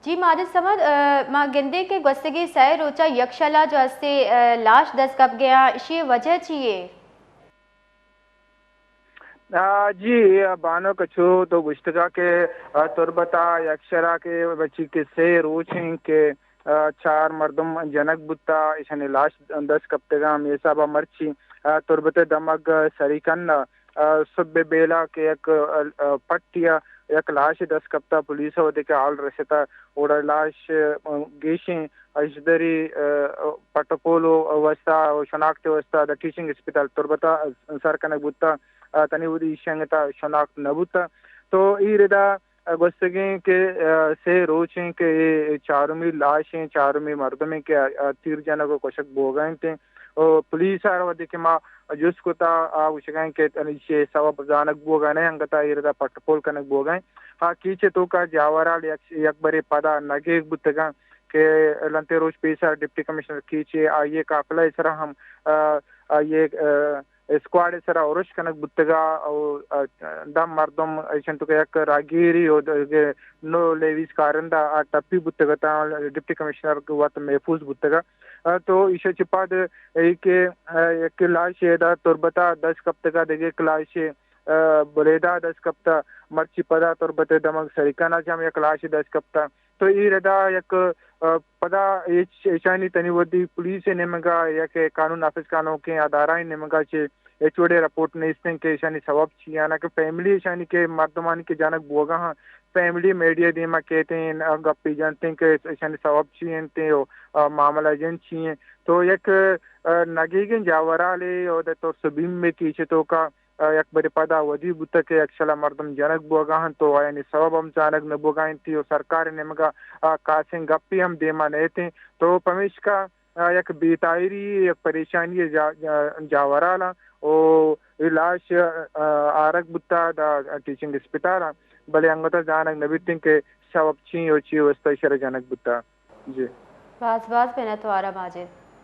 जी माजिद समद मां गिंदे के गस्तगी सह रोचा यकशला जो हस्ते लाश दस कब गया इसी वजह चाहिए। जी बानो कछु तो गुश्तगा के तुरबता यक्षरा के बच्ची के से रोच हैं के चार मर्दम जनक बुत्ता ईशानी लाश 10 कप्तेगा मेसा बा मर्ची तुरबते दमग सरीकन सुबे बेला के एक पट्टिया एक लाश 10 कप्ता पुलिस होते के आल रशता ओडा लाश गेशी अजदरी पटपोलो अवस्था शनाख्त अवस्था द टीचिंग हॉस्पिटल तुरबता सरकनक बुत्ता तनी उदी शंगता शनाख्त नबुता तो ई रेदा गोस्तगे के से रोचें के चारुमी लाशें चारुमी मर्दमें के तीर जना को कोशक बोगाएं थे और पुलिस आर वदे के माँ जुस्कुता उशगाएं के तनिशे सवा बजानक बोगाने अंगता ई रेदा पटपोल कनक बोगाएं हाँ कीचे तो का जावराल यक बरे पदा नगे बुतगा के लंते रोज पेशा डिप्टी कमिश्नर कीचे ये काफिला इसरा हम ये स्क्वाड सरा औरश कनक बुत्तगा और दम मर्दम ऐसन तो एक रागीरी और नो लेविस कारंदा आ टप्पी बुत्तगा ता डिप्टी कमिश्नर को वत महफूज बुत्तगा तो इसे चिपाद एक लाश येदा तुरबता 10 कप्तगा देगे क्लाश बलेदा 10 कप्ता मर्ची पदा तुरबते दमक सरिकाना जम एक लाश 10 कप्ता तो ई रेदा एक पदा ऐशानी तनिवदी पुलिस ने मगा या के कानून नाफिज कानों के आधारा ने मगा चे एचओडी रिपोर्ट ने इसने के ईशानी सवाब छिया ना के फैमिली ईशानी के मर्दमानी के जानक बोगा हाँ फैमिली मीडिया दी मा कहते हैं गप्पी जानते हैं के ईशानी सवाब छिए ते मामला जन छिए तो एक नगीगन जावरा ले और तो सबीम में कीचे तो का एक बड़े पदा वधी बुत के अक्षला मर्दम जनक बोगाहन तो यानी सबब हम जानक न बोगाइन थी और सरकार ने मगा कासिंग गप्पी हम देमा नहीं थे तो पमेश का एक बेतायरी एक परेशानी जावराला और इलाज आरक बुत्ता दा टीचिंग अस्पताल भले अंगता जानक नबितिंग के सबब ची वस्ता शर जनक बुत्ता जी बास बास पे ना तो आरा माजिद।